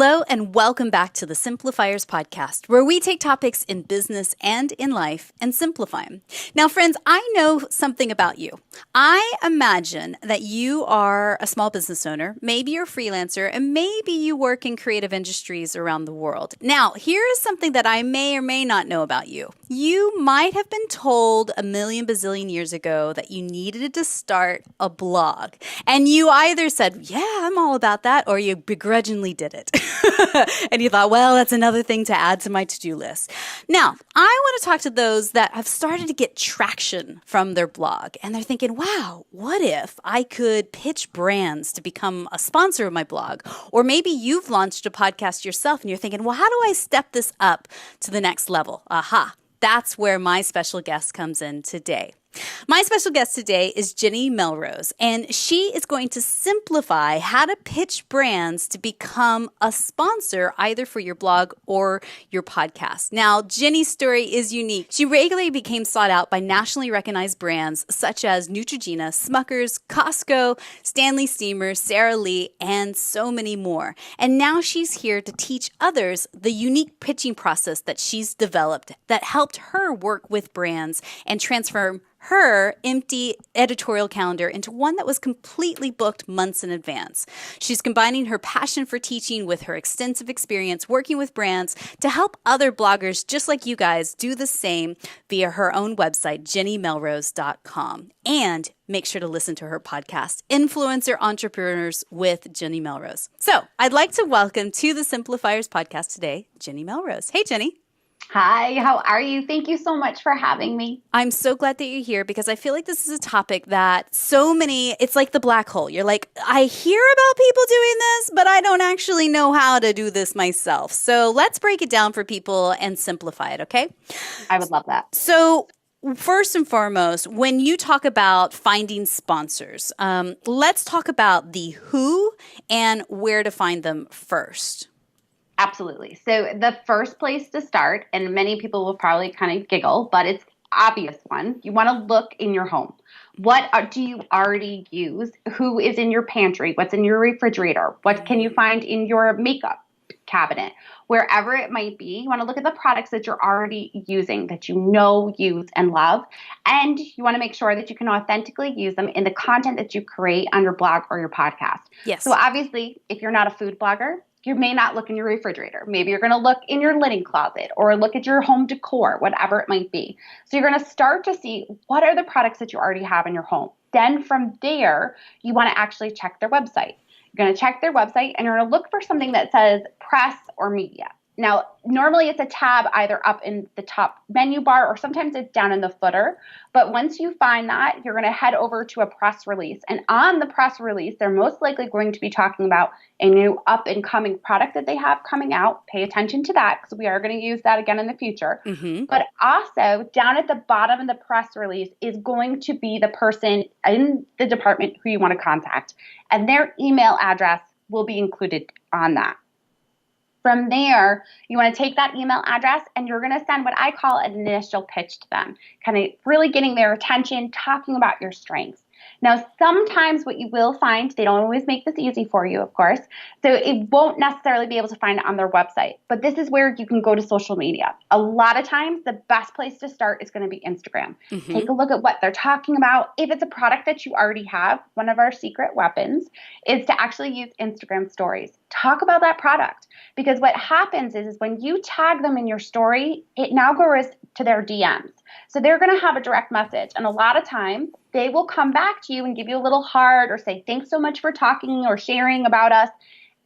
Hello and welcome back to the Simplifiers podcast, where we take topics in business and in life and simplify them. Now, friends, I know something about you. I imagine that you are a small business owner, maybe you're a freelancer, and maybe you work in creative industries around the world. Now, here is something that I may or may not know about you. You might have been told a million bazillion years ago that you needed to start a blog. And you either said, yeah, I'm all about that, or you begrudgingly did it. And you thought, well, that's another thing to add to my to-do list. Now, I want to talk to those that have started to get traction from their blog. And they're thinking, wow, what if I could pitch brands to become a sponsor of my blog? Or maybe you've launched a podcast yourself and you're thinking, well, how do I step this up to the next level? Aha. That's where my special guest comes in today. My special guest today is Jenny Melrose, and she is going to simplify how to pitch brands to become a sponsor either for your blog or your podcast. Now, Jenny's story is unique. She regularly became sought out by nationally recognized brands such as Neutrogena, Smucker's, Costco, Stanley Steamer, Sara Lee, and so many more. And now she's here to teach others the unique pitching process that she's developed that helped her work with brands and transform her empty editorial calendar into one that was completely booked months in advance. She's combining her passion for teaching with her extensive experience working with brands to help other bloggers just like you guys do the same via her own website, jennymelrose.com. And make sure to listen to her podcast, Influencer Entrepreneurs with Jenny Melrose. So I'd like to welcome to the Simplifiers podcast today, Jenny Melrose. Hey, Jenny. Hi, how are you? Thank you so much for having me. I'm so glad that you're here because I feel like this is a topic that so many, it's like the black hole. You're like, I hear about people doing this, but I don't actually know how to do this myself. So let's break it down for people and simplify it, okay? I would love that. So first and foremost, when you talk about finding sponsors, let's talk about the who and where to find them first. Absolutely. So the first place to start, and many people will probably kind of giggle, but it's obvious one. You want to look in your home. What do you already use? Who is in your pantry? What's in your refrigerator? What can you find in your makeup cabinet? Wherever it might be, you want to look at the products that you're already using, that you know, use, and love. And you want to make sure that you can authentically use them in the content that you create on your blog or your podcast. Yes. So obviously, if you're not a food blogger, you may not look in your refrigerator. Maybe you're going to look in your linen closet or look at your home decor, whatever it might be. So you're going to start to see what are the products that you already have in your home. Then from there, you want to actually check their website. You're going to check their website and you're going to look for something that says press or media. Now, normally it's a tab either up in the top menu bar or sometimes it's down in the footer. But once you find that, you're going to head over to a press release. And on the press release, they're most likely going to be talking about a new up and coming product that they have coming out. Pay attention to that because we are going to use that again in the future. Mm-hmm. But also down at the bottom of the press release is going to be the person in the department who you want to contact. And their email address will be included on that. From there, you want to take that email address and you're going to send what I call an initial pitch to them, kind of really getting their attention, talking about your strengths. Now, sometimes what you will find, they don't always make this easy for you, of course, so it won't necessarily be able to find it on their website, but this is where you can go to social media. A lot of times, the best place to start is going to be Instagram. Mm-hmm. Take a look at what they're talking about. If it's a product that you already have, one of our secret weapons is to actually use Instagram stories. Talk about that product because what happens is when you tag them in your story, it now goes to their DMs. So they're going to have a direct message. And a lot of times they will come back to you and give you a little heart or say, thanks so much for talking or sharing about us.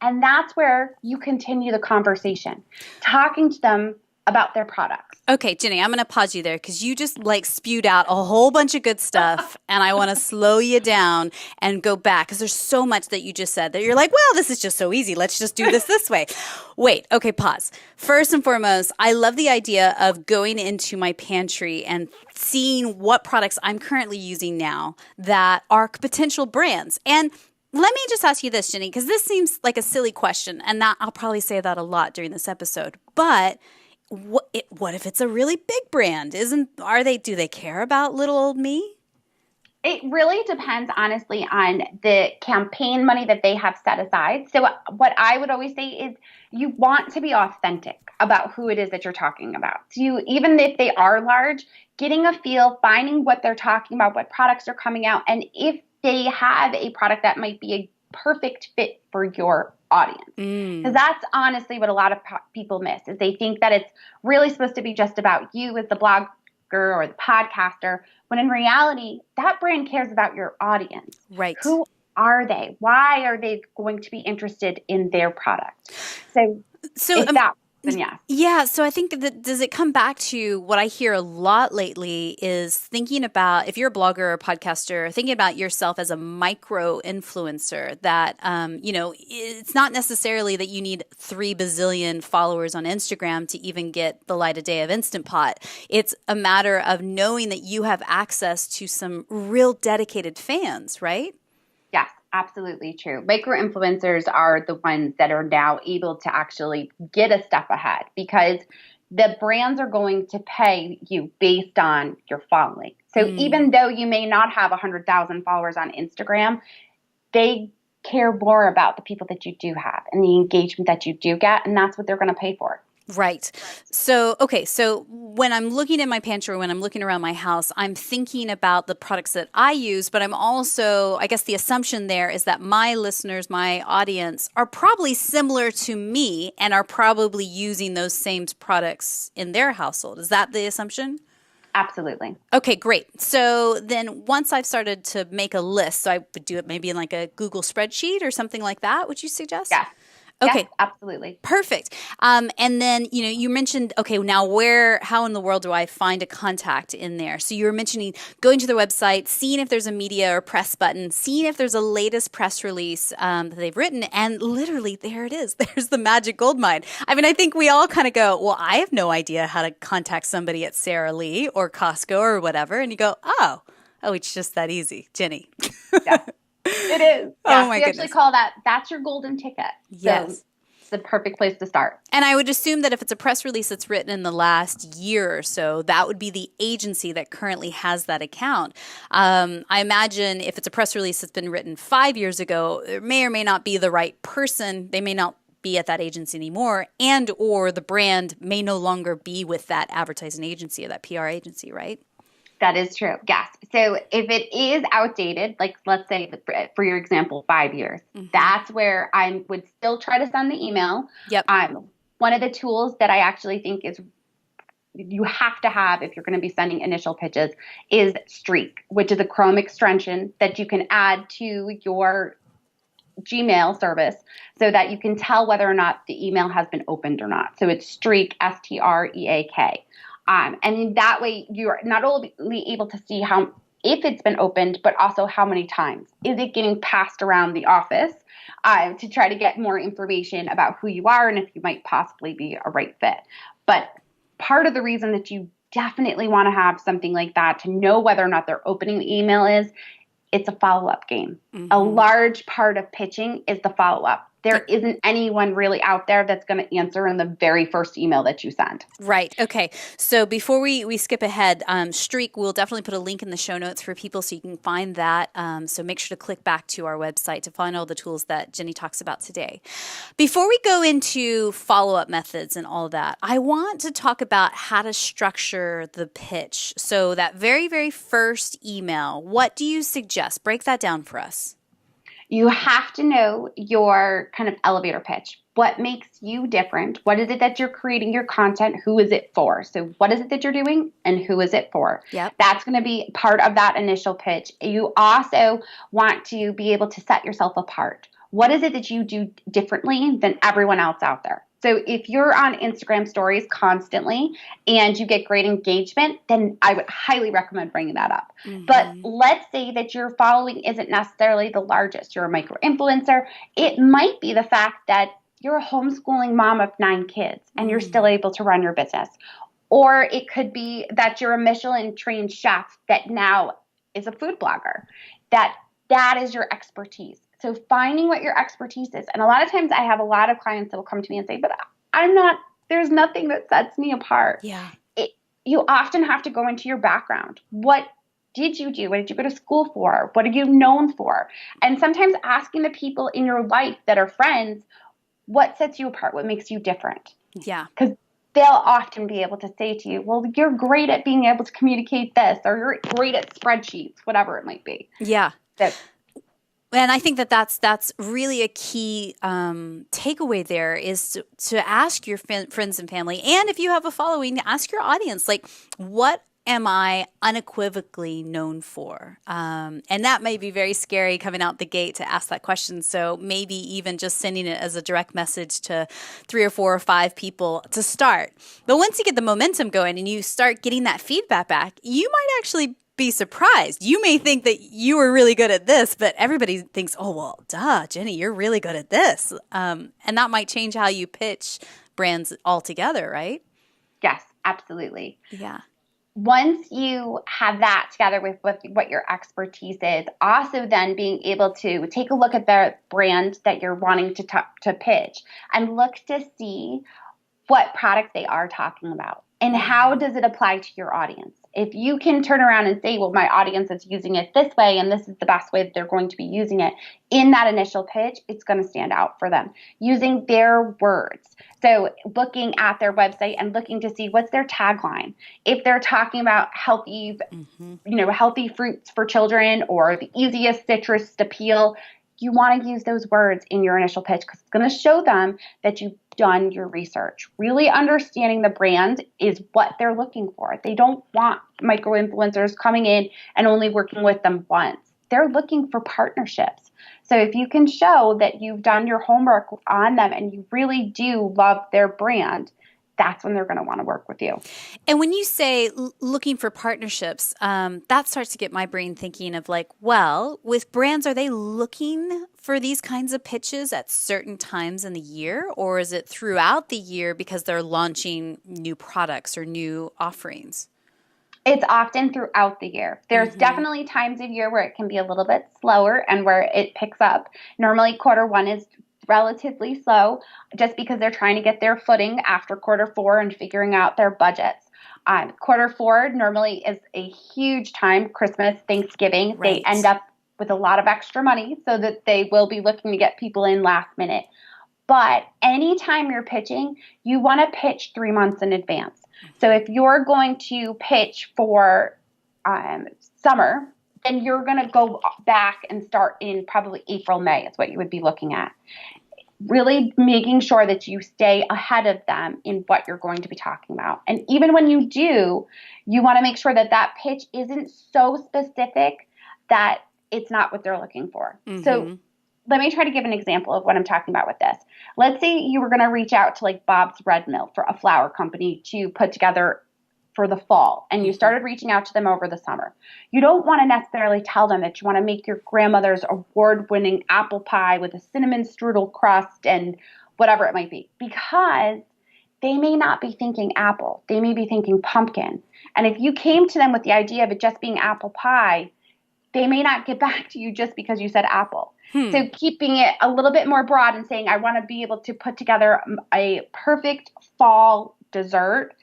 And that's where you continue the conversation, talking to them about their products. Okay, Jenny, I'm going to pause you there because you just spewed out a whole bunch of good stuff and I want to slow you down and go back because there's so much that you just said that you're like, well, this is just so easy. Let's just do this way. Wait, okay, pause. First and foremost, I love the idea of going into my pantry and seeing what products I'm currently using now that are potential brands. And let me just ask you this, Jenny, because this seems like a silly question and that I'll probably say that a lot during this episode, but what if it's a really big brand? Do they care about little old me? It really depends, honestly, on the campaign money that they have set aside. So what I would always say is you want to be authentic about who it is that you're talking about. So even if they are large, getting a feel, finding what they're talking about, what products are coming out, and if they have a product that might be a perfect fit for your audience. Because that's honestly what a lot of people miss, is they think that it's really supposed to be just about you as the blogger or the podcaster, when in reality, that brand cares about your audience. Right. Who are they? Why are they going to be interested in their product? So if that, then yes. Yeah. So I think that does it come back to what I hear a lot lately is thinking about, if you're a blogger or a podcaster, thinking about yourself as a micro influencer, that, it's not necessarily that you need 3 bazillion followers on Instagram to even get the light of day of Instant Pot. It's a matter of knowing that you have access to some real dedicated fans, right? Yes, absolutely true. Micro influencers are the ones that are now able to actually get a step ahead, because the brands are going to pay you based on your following. So even though you may not have 100,000 followers on Instagram, they care more about the people that you do have and the engagement that you do get, and that's what they're going to pay for. Right. So, okay. So when I'm looking in my pantry, when I'm looking around my house, I'm thinking about the products that I use, but I'm also, I guess the assumption there is that my listeners, my audience are probably similar to me and are probably using those same products in their household. Is that the assumption? Absolutely. Okay, great. So then once I've started to make a list, so I would do it maybe in like a Google spreadsheet or something like that, would you suggest? Yeah. Okay. Yes, absolutely. Perfect. And then, you mentioned, okay, now how in the world do I find a contact in there? So you were mentioning going to their website, seeing if there's a media or press button, seeing if there's a latest press release that they've written, and literally there it is. There's the magic gold mine. I mean, I think we all kind of go, well, I have no idea how to contact somebody at Sara Lee or Costco or whatever. And you go, oh, it's just that easy, Jenny. Yeah. It is. Yeah. Oh my we goodness. actually call that's your golden ticket. Yes. So it's the perfect place to start. And I would assume that if it's a press release that's written in the last year or so, that would be the agency that currently has that account. I imagine if it's a press release that's been written 5 years ago, it may or may not be the right person. They may not be at that agency anymore, and or the brand may no longer be with that advertising agency or that PR agency, right? That is true. Yes. So if it is outdated, like let's say for your example, 5 years, that's where I would still try to send the email. Yep. One of the tools that I actually think is you have to have if you're going to be sending initial pitches is Streak, which is a Chrome extension that you can add to your Gmail service so that you can tell whether or not the email has been opened or not. So it's Streak, STREAK. And in that way, you're not only able to see if it's been opened, but also how many times. Is it getting passed around the office to try to get more information about who you are and if you might possibly be a right fit. But part of the reason that you definitely want to have something like that to know whether or not they're opening the email is it's a follow-up game. A large part of pitching is the follow-up. There isn't anyone really out there that's going to answer in the very first email that you send. Right. Okay. So before we skip ahead, Streak, we'll definitely put a link in the show notes for people so you can find that. So make sure to click back to our website to find all the tools that Jenny talks about today. Before we go into follow-up methods and all that, I want to talk about how to structure the pitch. So that very, very first email, what do you suggest? Break that down for us. You have to know your kind of elevator pitch. What makes you different? What is it that you're creating your content? Who is it for? So what is it that you're doing and who is it for? Yep. That's going to be part of that initial pitch. You also want to be able to set yourself apart. What is it that you do differently than everyone else out there? So if you're on Instagram stories constantly and you get great engagement, then I would highly recommend bringing that up. But let's say that your following isn't necessarily the largest. You're a micro influencer. It might be the fact that you're a homeschooling mom of 9 kids and you're still able to run your business. Or it could be that you're a Michelin trained chef that now is a food blogger. That is your expertise. So finding what your expertise is. And a lot of times I have a lot of clients that will come to me and say, but there's nothing that sets me apart. Yeah. You often have to go into your background. What did you do? What did you go to school for? What are you known for? And sometimes asking the people in your life that are friends, what sets you apart? What makes you different? Yeah. Because they'll often be able to say to you, well, you're great at being able to communicate this, or you're great at spreadsheets, whatever it might be. Yeah. So, and I think that that's really a key takeaway there is to ask your friends and family, and if you have a following, ask your audience, like, what am I unequivocally known for? And that may be very scary coming out the gate to ask that question. So maybe even just sending it as a direct message to 3 or 4 or 5 people to start. But once you get the momentum going and you start getting that feedback back, you might actually be surprised. You may think that you were really good at this, but everybody thinks, oh, well, duh, Jenny, you're really good at this. And that might change how you pitch brands altogether, right? yes, absolutely. Yeah. Once you have that together with what your expertise is, also then being able to take a look at the brand that you're wanting to pitch and look to see what products they are talking about and how does it apply to your audience. If you can turn around and say, well, my audience is using it this way and this is the best way that they're going to be using it in that initial pitch, it's going to stand out for them using their words. So looking at their website and looking to see what's their tagline. If they're talking about healthy, healthy fruits for children or the easiest citrus to peel, you want to use those words in your initial pitch because it's going to show them that you've done your research. Really understanding the brand is what they're looking for. They don't want micro-influencers coming in and only working with them once. They're looking for partnerships. So if you can show that you've done your homework on them and you really do love their brand, that's when they're going to want to work with you. And when you say looking for partnerships, that starts to get my brain thinking of like, well, with brands, are they looking for these kinds of pitches at certain times in the year, or is it throughout the year because they're launching new products or new offerings? It's often throughout the year. There's definitely times of year where it can be a little bit slower and where it picks up. Normally, Q1 is relatively slow just because they're trying to get their footing after Q4 and figuring out their budgets. Q4 normally is a huge time, Christmas, Thanksgiving. Right. They end up with a lot of extra money so that they will be looking to get people in last minute. But anytime you're pitching, you want to pitch 3 months in advance. So if you're going to pitch for summer, then you're going to go back and start in probably April, May is what you would be looking at. Really making sure that you stay ahead of them in what you're going to be talking about. And even when you do, you want to make sure that that pitch isn't so specific that it's not what they're looking for. So let me try to give an example of what I'm talking about with this. Let's say you were going to reach out to like Bob's Red Mill for a flour company to put together for the fall, and you started reaching out to them over the summer. You don't want to necessarily tell them that you want to make your grandmother's award-winning apple pie with a cinnamon strudel crust and whatever it might be, because they may not be thinking apple. They may be thinking pumpkin. And if you came to them with the idea of it just being apple pie, they may not get back to you just because you said apple. So keeping it a little bit more broad and saying, I want to be able to put together a perfect fall dessert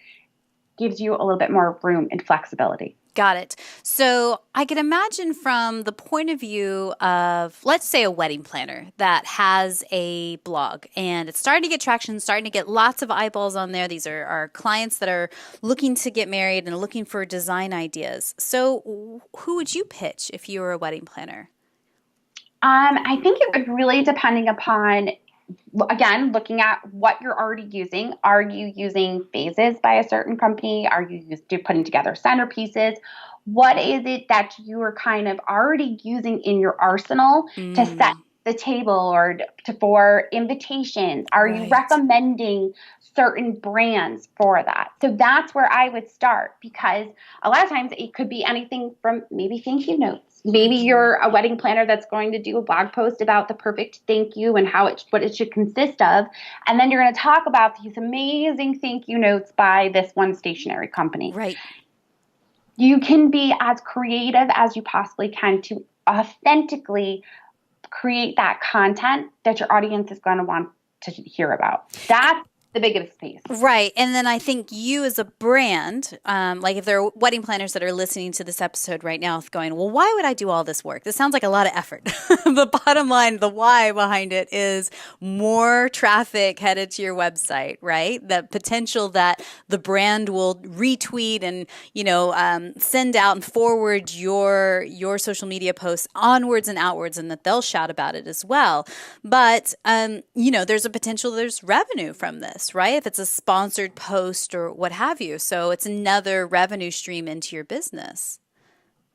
gives you a little bit more room and flexibility. Got it. So I can imagine from the point of view of, let's say, a wedding planner that has a blog and it's starting to get traction, starting to get lots of eyeballs on there. These are our clients that are looking to get married and looking for design ideas. So who would you pitch if you were a wedding planner? I think it would really depending upon, again, looking at what you're already using. Are you using vases by a certain company? Are you putting together centerpieces? What is it that you are kind of already using in your arsenal to set the table or for invitations? Are you recommending certain brands for that? So that's where I would start, because a lot of times it could be anything from maybe thank you notes. Maybe you're a wedding planner that's going to do a blog post about the perfect thank you and what it should consist of. And then you're going to talk about these amazing thank you notes by this one stationery company. Right. You can be as creative as you possibly can to authentically create that content that your audience is going to want to hear about. That's the biggest piece. Right. And then I think you as a brand, like if there are wedding planners that are listening to this episode right now going, well, why would I do all this work? This sounds like a lot of effort. The bottom line, the why behind it is more traffic headed to your website, right? The potential that the brand will retweet and, send out and forward your social media posts onwards and outwards, and that they'll shout about it as well. But, there's a potential, there's revenue from this, right? If it's a sponsored post or what have you. So it's another revenue stream into your business.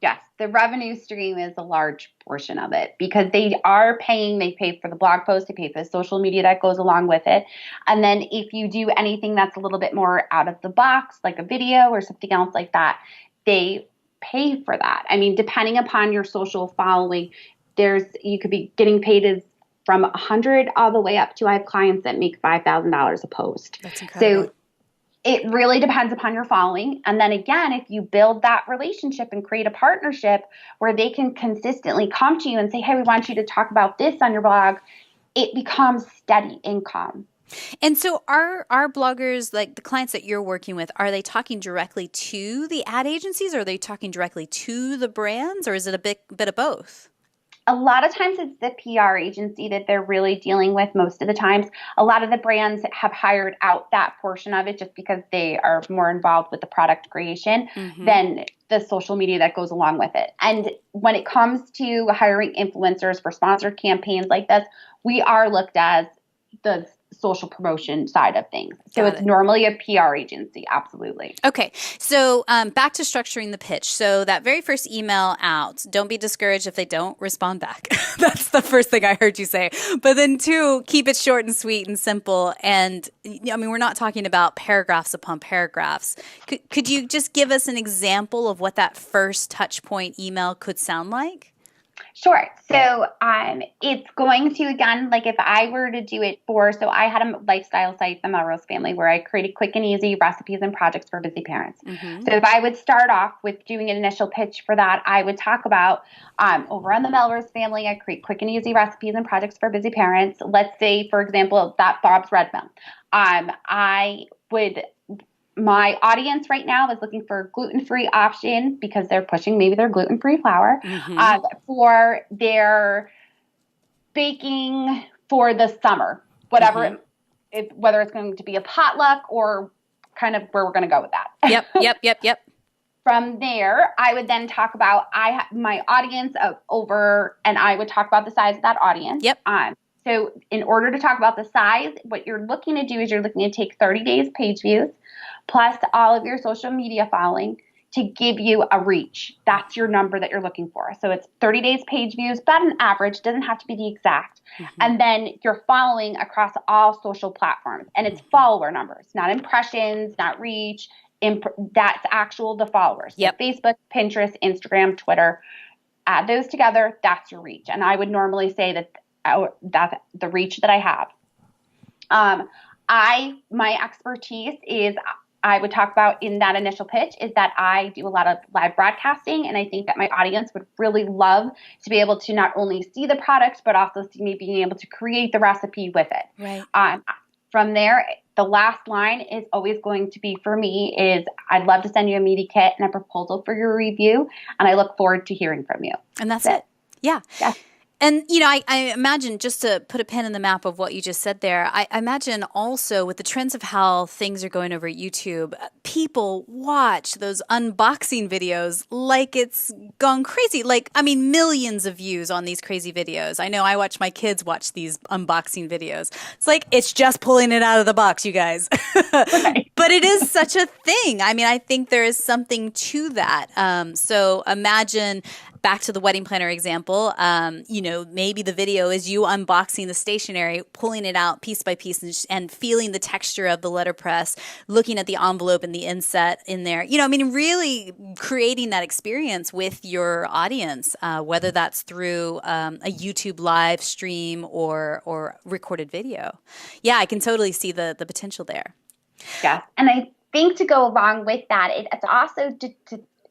Yes, the revenue stream is a large portion of it because they pay for the blog post, they pay for the social media that goes along with it. And then if you do anything that's a little bit more out of the box, like a video or something else like that, they pay for that. I mean, depending upon your social following, you could be getting paid as from 100 all the way up to I have clients that make $5,000 a post. That's incredible. So it really depends upon your following. And then again, if you build that relationship and create a partnership where they can consistently come to you and say, hey, we want you to talk about this on your blog, it becomes steady income. And so are bloggers, like the clients that you're working with, are they talking directly to the ad agencies, or are they talking directly to the brands, or is it a bit of both? A lot of times it's the PR agency that they're really dealing with most of the times. A lot of the brands have hired out that portion of it just because they are more involved with the product creation than the social media that goes along with it. And when it comes to hiring influencers for sponsored campaigns like this, we are looked as the social promotion side of things. So it's normally a PR agency. Absolutely. Okay. So back to structuring the pitch. So that very first email out, don't be discouraged if they don't respond back. That's the first thing I heard you say. But then 2, keep it short and sweet and simple. And I mean, we're not talking about paragraphs upon paragraphs. Could you just give us an example of what that first touch point email could sound like? Sure. So it's going to, again, like if I were to do it so I had a lifestyle site, the Melrose Family, where I created quick and easy recipes and projects for busy parents. So if I would start off with doing an initial pitch for that, I would talk about over on the Melrose Family, I create quick and easy recipes and projects for busy parents. Let's say, for example, that Bob's Red Mill. My audience right now is looking for a gluten-free option because they're pushing maybe their gluten-free flour for their baking for the summer, whatever, whether it's going to be a potluck or kind of where we're going to go with that. Yep. From there, I would then talk about my audience and I would talk about the size of that audience. So in order to talk about the size, what you're looking to do is you're looking to take 30 days page views plus all of your social media following to give you a reach. That's your number that you're looking for. So it's 30 days page views, but an average, doesn't have to be the exact. And then you're following across all social platforms. And it's follower numbers, not impressions, not reach. That's the followers. So Facebook, Pinterest, Instagram, Twitter. Add those together, that's your reach. And I would normally say that's the reach that I have. My expertise is I would talk about in that initial pitch is that I do a lot of live broadcasting, and I think that my audience would really love to be able to not only see the product, but also see me being able to create the recipe with it. Right. From there, the last line is always going to be for me is I'd love to send you a media kit and a proposal for your review, and I look forward to hearing from you. And that's it. Yeah. And, I imagine, just to put a pin in the map of what you just said there, I imagine also with the trends of how things are going over at YouTube, people watch those unboxing videos like it's gone crazy. Millions of views on these crazy videos. I know I watch my kids watch these unboxing videos. It's like, it's just pulling it out of the box, you guys. But it is such a thing. I mean, I think there is something to that. So imagine, back to the wedding planner example, maybe the video is you unboxing the stationery, pulling it out piece by piece and feeling the texture of the letterpress, looking at the envelope and the inset in there. Really creating that experience with your audience, whether that's through a YouTube live stream or recorded video. Yeah, I can totally see the potential there. Yeah. And I think to go along with that, it's also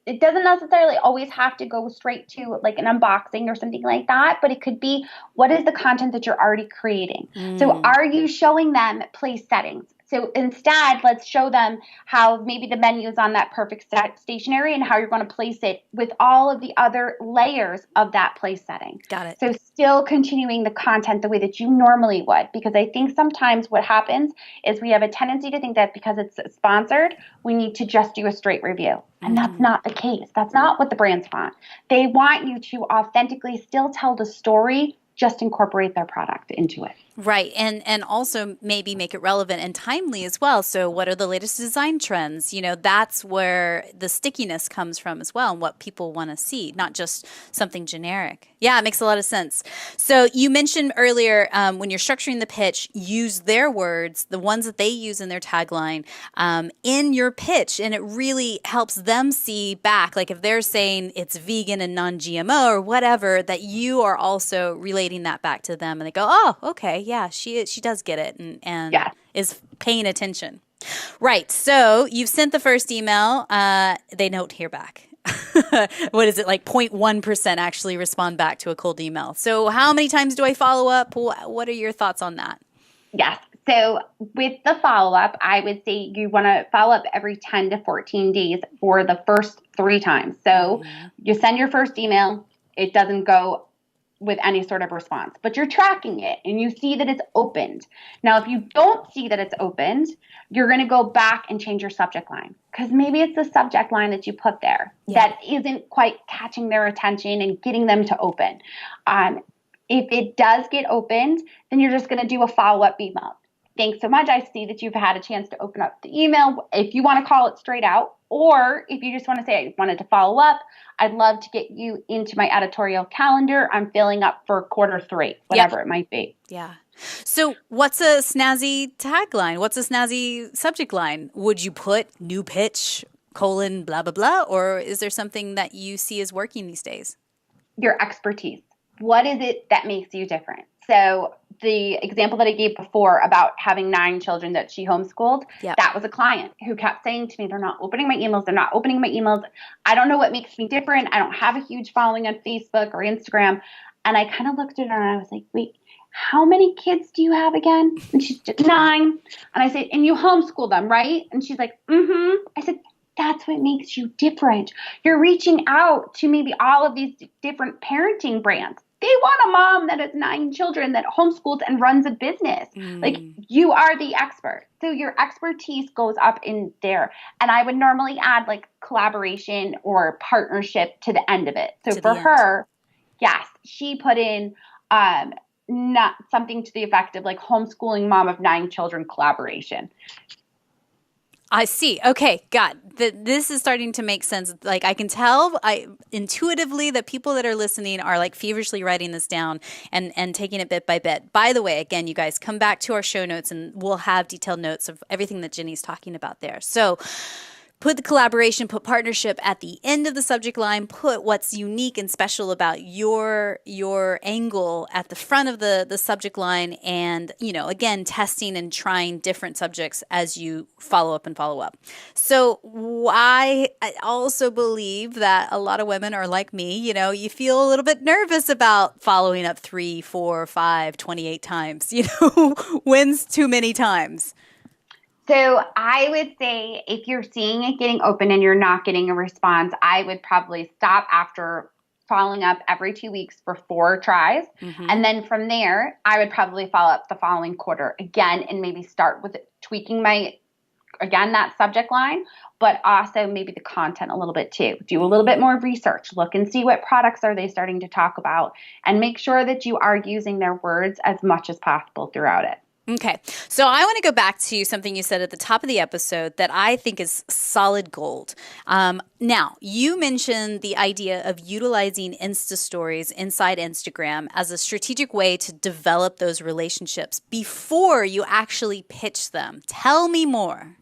it doesn't necessarily always have to go straight to like an unboxing or something like that, but it could be, what is the content that you're already creating? So are you showing them place settings? So instead, let's show them how maybe the menu is on that perfect stationery and how you're going to place it with all of the other layers of that place setting. Got it. So still continuing the content the way that you normally would, because I think sometimes what happens is we have a tendency to think that because it's sponsored, we need to just do a straight review. And that's not the case. That's not what the brands want. They want you to authentically still tell the story, just incorporate their product into it. Right. And also maybe make it relevant and timely as well. So what are the latest design trends? That's where the stickiness comes from as well, and what people want to see, not just something generic. Yeah, it makes a lot of sense. So you mentioned earlier when you're structuring the pitch, use their words, the ones that they use in their tagline, in your pitch. And it really helps them see back. Like if they're saying it's vegan and non-GMO or whatever, that you are also relating that back to them. And they go, oh, okay. Yeah, she does get it and is paying attention. Right. So you've sent the first email. They don't hear back. What is it, like 0.1% actually respond back to a cold email? So how many times do I follow up? What are your thoughts on that? Yes. So with the follow-up, I would say you want to follow up every 10 to 14 days for the first 3 times. So you send your first email. It doesn't go with any sort of response, but you're tracking it and you see that it's opened. Now, if you don't see that it's opened, you're going to go back and change your subject line, because maybe it's the subject line that you put there that isn't quite catching their attention and getting them to open. If it does get opened, then you're just going to do a follow-up email. Thanks so much. I see that you've had a chance to open up the email. If you want to call it straight out, or if you just want to say, I wanted to follow up, I'd love to get you into my editorial calendar. I'm filling up for Q3, whatever it might be. Yeah. So what's a snazzy tagline? What's a snazzy subject line? Would you put new pitch, blah, blah, blah? Or is there something that you see as working these days? Your expertise. What is it that makes you different? So the example that I gave before about having 9 children that she homeschooled, that was a client who kept saying to me, they're not opening my emails. They're not opening my emails. I don't know what makes me different. I don't have a huge following on Facebook or Instagram. And I kind of looked at her and I was like, wait, how many kids do you have again? And she's just 9. And I said, and you homeschool them, right? And she's like, mm-hmm. I said, that's what makes you different. You're reaching out to maybe all of these different parenting brands. They want a mom that has 9 children that homeschools and runs a business. Like, you are the expert. So your expertise goes up in there. And I would normally add like collaboration or partnership to the end of it. So for her, yes, she put in not something to the effect of like homeschooling mom of 9 children collaboration. I see. Okay, got it. This is starting to make sense. Like I can tell intuitively that people that are listening are like feverishly writing this down and taking it bit by bit. By the way, again, you guys come back to our show notes and we'll have detailed notes of everything that Jenny's talking about there. So put the collaboration, put partnership at the end of the subject line, put what's unique and special about your angle at the front of the subject line, and, again, testing and trying different subjects as you follow up. So I also believe that a lot of women are like me, you feel a little bit nervous about following up 3, 4, 5, 28 times, when's too many times? So I would say if you're seeing it getting open and you're not getting a response, I would probably stop after following up every 2 weeks for 4 tries. And then from there, I would probably follow up the following quarter again and maybe start with tweaking that subject line, but also maybe the content a little bit too. Do a little bit more research, look and see what products are they starting to talk about, and make sure that you are using their words as much as possible throughout it. Okay. So I want to go back to something you said at the top of the episode that I think is solid gold. Now, you mentioned the idea of utilizing Insta stories inside Instagram as a strategic way to develop those relationships before you actually pitch them. Tell me more.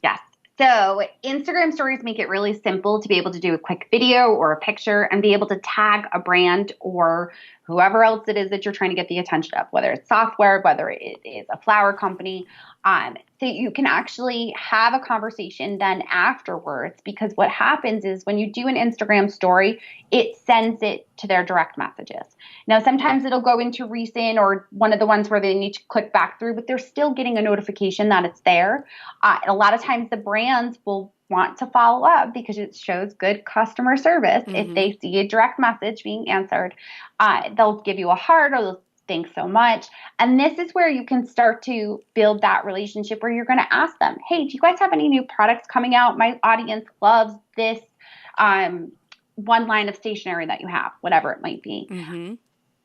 Yes. So Instagram stories make it really simple to be able to do a quick video or a picture and be able to tag a brand or whoever else it is that you're trying to get the attention of, whether it's software, whether it is a flower company. So you can actually have a conversation then afterwards, because what happens is when you do an Instagram story, it sends it to their direct messages. Now, sometimes it'll go into recent or one of the ones where they need to click back through, but they're still getting a notification that it's there. And a lot of times the brands will want to follow up because it shows good customer service. Mm-hmm. If they see a direct message being answered, they'll give you a heart or they'll thanks so much. And this is where you can start to build that relationship where you're going to ask them, hey, do you guys have any new products coming out? My audience loves this one line of stationery that you have, whatever it might be. Mm-hmm.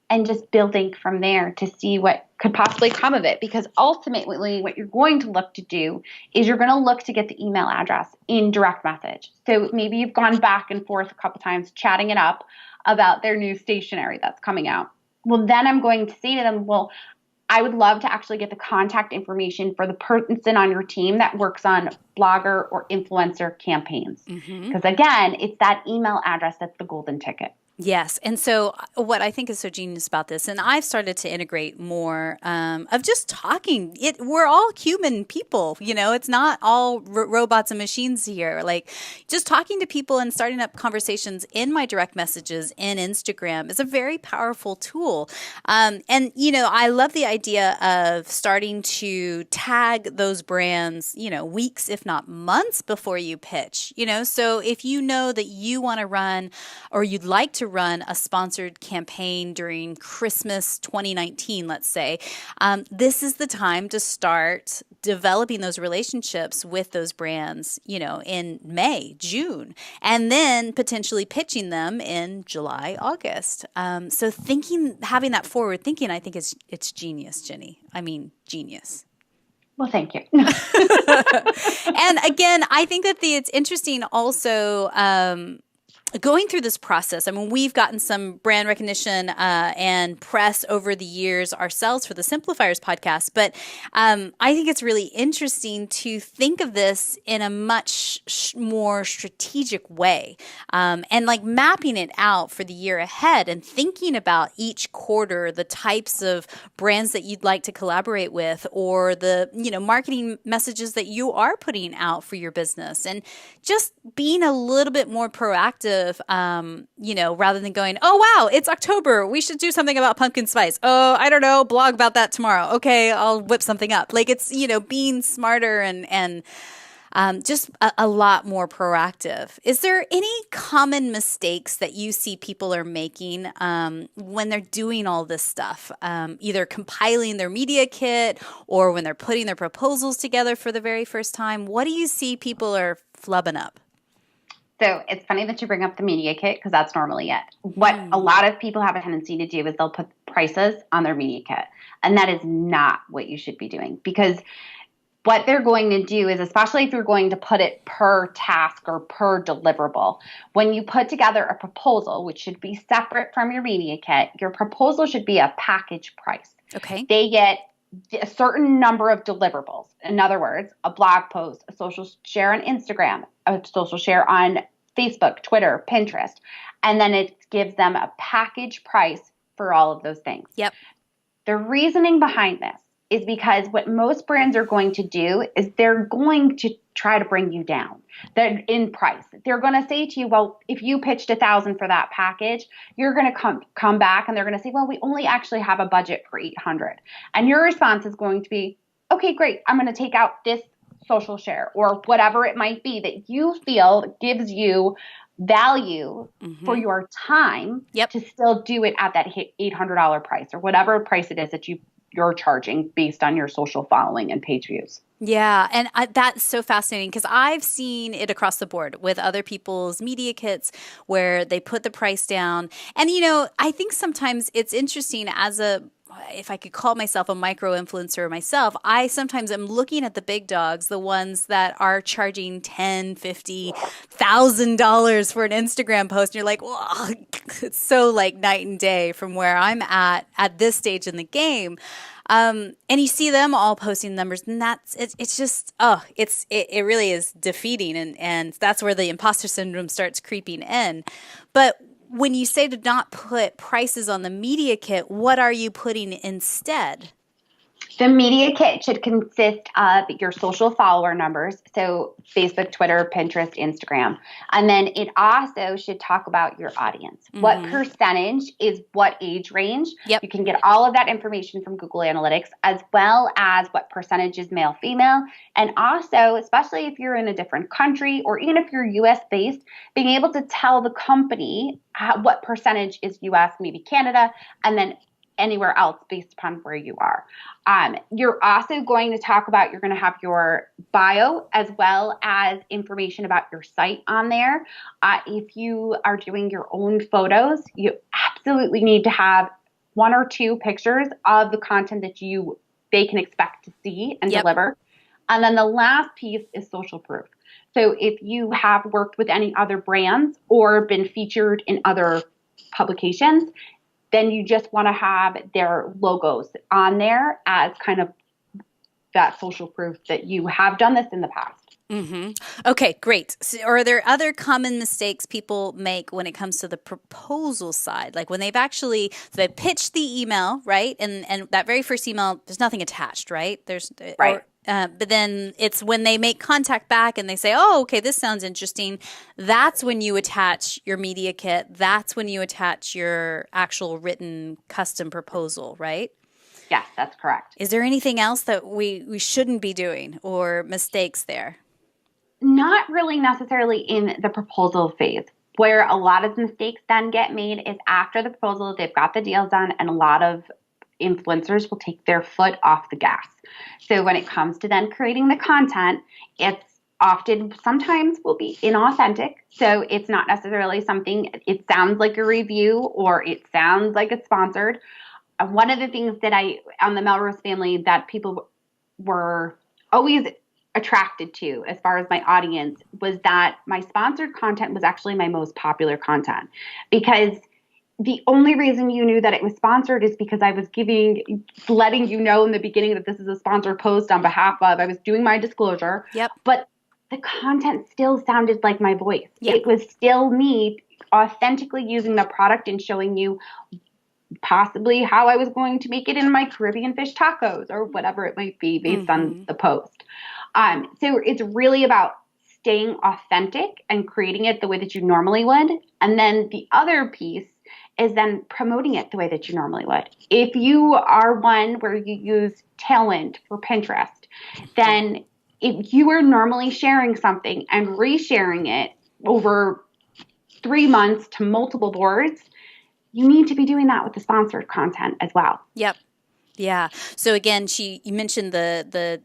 And just building from there to see what could possibly come of it. Because ultimately what you're going to look to do is you're going to look to get the email address in direct message. So maybe you've gone back and forth a couple times chatting it up about their new stationery that's coming out. Well, then I'm going to say to them, well, I would love to actually get the contact information for the person on your team that works on blogger or influencer campaigns. Because again, it's that email address that's the golden ticket. Yes. And so what I think is so genius about this, and I've started to integrate more of just talking. We're all human people, it's not all robots and machines here. Like just talking to people and starting up conversations in my direct messages in Instagram is a very powerful tool. And, I love the idea of starting to tag those brands, weeks, if not months before you pitch, so if you know that you want to run or you'd like to run a sponsored campaign during Christmas 2019, let's say, this is the time to start developing those relationships with those brands, in May, June, and then potentially pitching them in July, August. So having that forward thinking, I think it's genius, Jenny. I mean, genius. Well, thank you. And again, I think that it's interesting also going through this process. I mean, we've gotten some brand recognition and press over the years ourselves for the Simplifiers podcast, but I think it's really interesting to think of this in a much more strategic way and like mapping it out for the year ahead and thinking about each quarter, the types of brands that you'd like to collaborate with or the, marketing messages that you are putting out for your business and just being a little bit more proactive, rather than going, oh, wow, it's October. We should do something about pumpkin spice. Oh, I don't know, blog about that tomorrow. Okay, I'll whip something up. Like it's, being smarter and just a lot more proactive. Is there any common mistakes that you see people are making when they're doing all this stuff, either compiling their media kit or when they're putting their proposals together for the very first time? What do you see people are flubbing up? So it's funny that you bring up the media kit because that's normally it. What a lot of people have a tendency to do is they'll put prices on their media kit. And that is not what you should be doing, because what they're going to do is, especially if you're going to put it per task or per deliverable, when you put together a proposal, which should be separate from your media kit, your proposal should be a package price. Okay. They get a certain number of deliverables. In other words, a blog post, a social share on Instagram, a social share on Facebook, Twitter, Pinterest, and then it gives them a package price for all of those things. Yep. The reasoning behind this is because what most brands are going to do is they're going to try to bring you down. They're in price. They're going to say to you, well, if you pitched $1,000 for that package, you're going to come back and they're going to say, well, we only actually have a budget for $800. And your response is going to be, okay, great. I'm going to take out this social share or whatever it might be that you feel gives you value for your time to still do it at that $800 price or whatever price it is that you're charging based on your social following and page views. Yeah. And that's so fascinating because I've seen it across the board with other people's media kits where they put the price down. And, I think sometimes it's interesting if I could call myself a micro influencer myself, I sometimes am looking at the big dogs, the ones that are charging $10,000, $50,000 for an Instagram post. And you're like, wow, it's so like night and day from where I'm at this stage in the game. And you see them all posting numbers, and it's just, it really is defeating. And that's where the imposter syndrome starts creeping in. But when you say to not put prices on the media kit, what are you putting instead? The media kit should consist of your social follower numbers, so Facebook, Twitter, Pinterest, Instagram. And then it also should talk about your audience. Mm-hmm. What percentage is what age range? Yep. You can get all of that information from Google Analytics, as well as what percentage is male, female. And also, especially if you're in a different country or even if you're US based, being able to tell the company what percentage is US, maybe Canada, and then anywhere else based upon where you are. You're also going to talk about, you're going to have your bio as well as information about your site on there. If you are doing your own photos, you absolutely need to have 1 or 2 pictures of the content that they can expect to see and deliver. And then the last piece is social proof. So if you have worked with any other brands or been featured in other publications, then you just want to have their logos on there as kind of that social proof that you have done this in the past. Mm-hmm. Okay, great. So are there other common mistakes people make when it comes to the proposal side? Like when they pitched the email, right? And that very first email, there's nothing attached, right? Right. But then it's when they make contact back and they say, oh, okay, this sounds interesting. That's when you attach your media kit. That's when you attach your actual written custom proposal, right? Yes, that's correct. Is there anything else that we shouldn't be doing or mistakes there? Not really necessarily in the proposal phase. Where a lot of mistakes then get made is after the proposal, they've got the deal done, and a lot of influencers will take their foot off the gas. So when it comes to then creating the content, it's sometimes will be inauthentic. So it's not necessarily something, it sounds like a review or it sounds like it's sponsored. One of the things that on the Melrose family that people were always attracted to as far as my audience was that my sponsored content was actually my most popular content, because the only reason you knew that it was sponsored is because I was letting you know in the beginning that this is a sponsored post on behalf of, I was doing my disclosure. Yep. But the content still sounded like my voice. Yep. It was still me authentically using the product and showing you possibly how I was going to make it in my Caribbean fish tacos or whatever it might be based on the post. So it's really about staying authentic and creating it the way that you normally would. And then the other piece is then promoting it the way that you normally would. If you are one where you use Tailwind for Pinterest, then if you are normally sharing something and resharing it over 3 months to multiple boards, you need to be doing that with the sponsored content as well. Yep. Yeah. So again, you mentioned the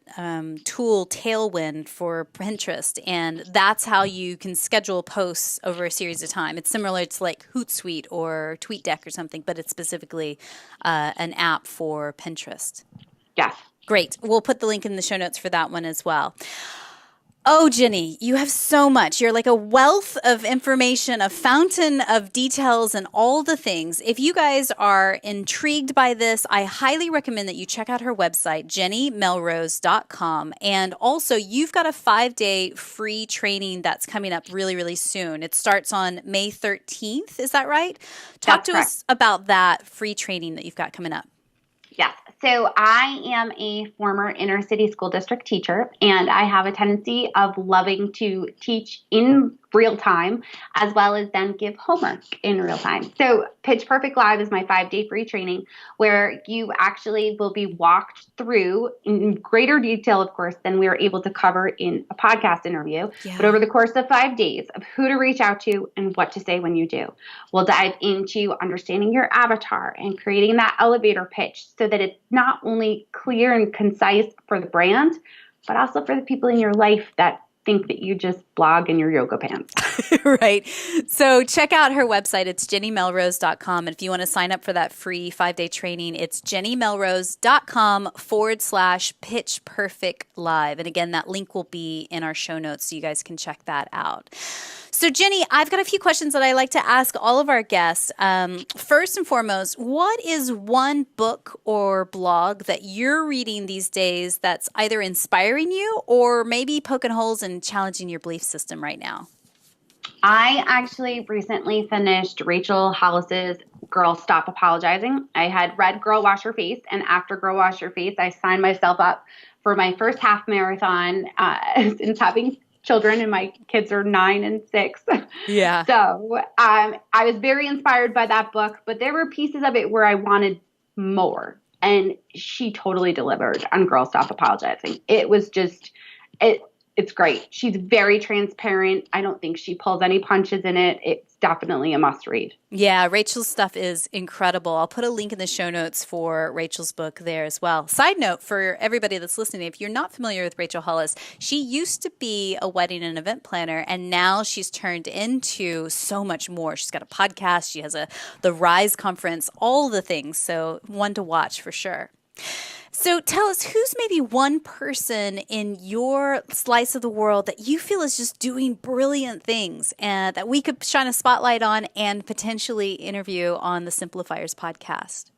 tool Tailwind for Pinterest, and that's how you can schedule posts over a series of time. It's similar to like Hootsuite or TweetDeck or something, but it's specifically an app for Pinterest. Yes. Great. We'll put the link in the show notes for that one as well. Oh, Jenny, you have so much. You're like a wealth of information, a fountain of details and all the things. If you guys are intrigued by this, I highly recommend that you check out her website, jennymelrose.com. And also, you've got a 5-day free training that's coming up really, really soon. It starts on May 13th. Is that right? Talk to us about that free training that you've got coming up. Yes. So I am a former inner city school district teacher, and I have a tendency of loving to teach in real time as well as then give homework in real time. So Pitch Perfect Live is my 5-day free training where you actually will be walked through in greater detail, of course, than we were able to cover in a podcast interview. Yeah. But over the course of 5 days of who to reach out to and what to say when you do. We'll dive into understanding your avatar and creating that elevator pitch so that it's not only clear and concise for the brand, but also for the people in your life that think that you just blog in your yoga pants. Right. So check out her website. It's jennymelrose.com. And if you want to sign up for that free 5-day training, it's jennymelrose.com/Pitch Perfect Live. And again, that link will be in our show notes so you guys can check that out. So Jenny, I've got a few questions that I like to ask all of our guests. First and foremost, what is one book or blog that you're reading these days that's either inspiring you or maybe poking holes and challenging your belief system right now? I actually recently finished Rachel Hollis's Girl Stop Apologizing. I had read Girl Wash Your Face, and after Girl Wash Your Face, I signed myself up for my first half marathon since having children, and my kids are 9 and 6. Yeah. So I was very inspired by that book, but there were pieces of it where I wanted more. And she totally delivered on Girl Stop Apologizing. It was just, it's great. She's very transparent. I don't think she pulls any punches in it. It's definitely a must read. Yeah, Rachel's stuff is incredible. I'll put a link in the show notes for Rachel's book there as well. Side note for everybody that's listening, if you're not familiar with Rachel Hollis, she used to be a wedding and event planner, and now she's turned into so much more. She's got a podcast. She has the Rise conference, all the things. So one to watch for sure. So tell us, who's maybe one person in your slice of the world that you feel is just doing brilliant things and that we could shine a spotlight on and potentially interview on the Simplifiers podcast?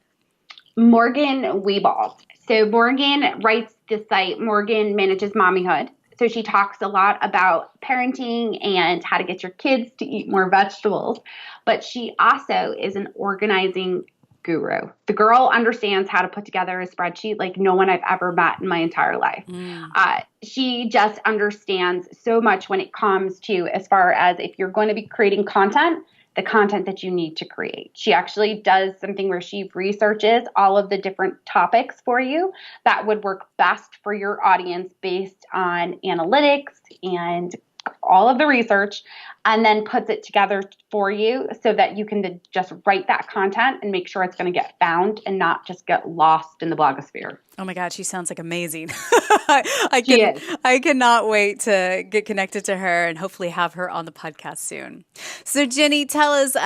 Morgan Weeball. So Morgan writes the site Morgan Manages Mommyhood. So she talks a lot about parenting and how to get your kids to eat more vegetables. But she also is an organizing guru. The girl understands how to put together a spreadsheet like no one I've ever met in my entire life. She just understands so much when it comes to as far as if you're going to be creating content, the content that you need to create. She actually does something where she researches all of the different topics for you that would work best for your audience based on analytics and all of the research, and then puts it together for you so that you can just write that content and make sure it's going to get found and not just get lost in the blogosphere. Oh my God, she sounds like amazing. She is. I cannot wait to get connected to her and hopefully have her on the podcast soon. So Jenny, tell us,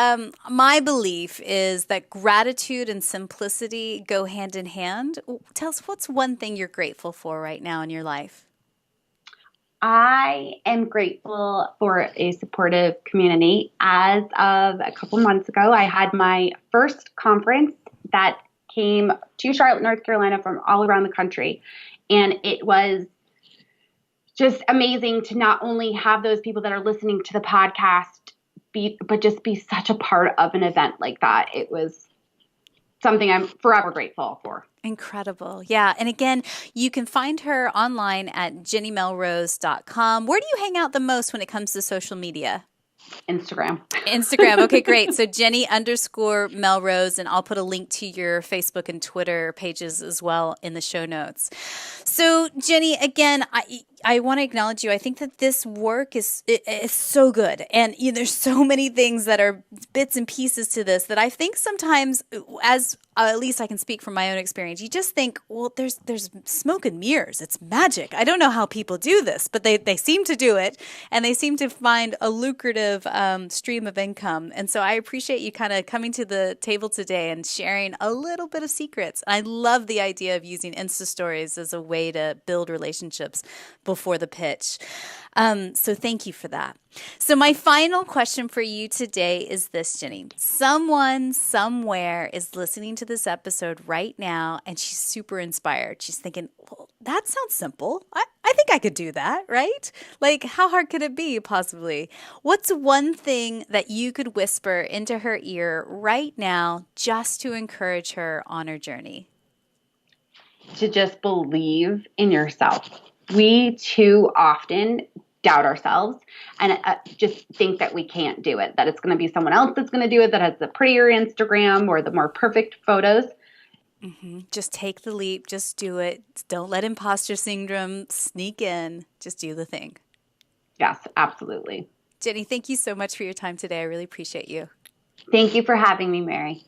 my belief is that gratitude and simplicity go hand in hand. Tell us, what's one thing you're grateful for right now in your life? I am grateful for a supportive community. As of a couple months ago, I had my first conference that came to Charlotte, North Carolina from all around the country. And it was just amazing to not only have those people that are listening to the podcast but just be such a part of an event like that. It was something I'm forever grateful for. Incredible. Yeah. And again, you can find her online at jennymelrose.com. Where do you hang out the most when it comes to social media? Instagram. Okay, great. So Jenny_Melrose, and I'll put a link to your Facebook and Twitter pages as well in the show notes. So Jenny, again, I want to acknowledge you. I think that this work is so good. And there's so many things that are bits and pieces to this that I think sometimes, as at least I can speak from my own experience, you just think, well, there's smoke and mirrors. It's magic. I don't know how people do this, but they seem to do it, and they seem to find a lucrative stream of income. And so I appreciate you kind of coming to the table today and sharing a little bit of secrets. I love the idea of using Insta stories as a way to build relationships before the pitch. So thank you for that. So my final question for you today is this, Jenny. Someone somewhere is listening to this episode right now and she's super inspired. She's thinking, well, that sounds simple. I think I could do that, right? Like, how hard could it be possibly? What's one thing that you could whisper into her ear right now just to encourage her on her journey? To just believe in yourself. We too often doubt ourselves and just think that we can't do it, that it's going to be someone else that's going to do it, that has the prettier Instagram or the more perfect photos. Mm-hmm. Just take the leap. Just do it. Don't let imposter syndrome sneak in. Just do the thing. Yes, absolutely. Jenny, thank you so much for your time today. I really appreciate you. Thank you for having me, Mary.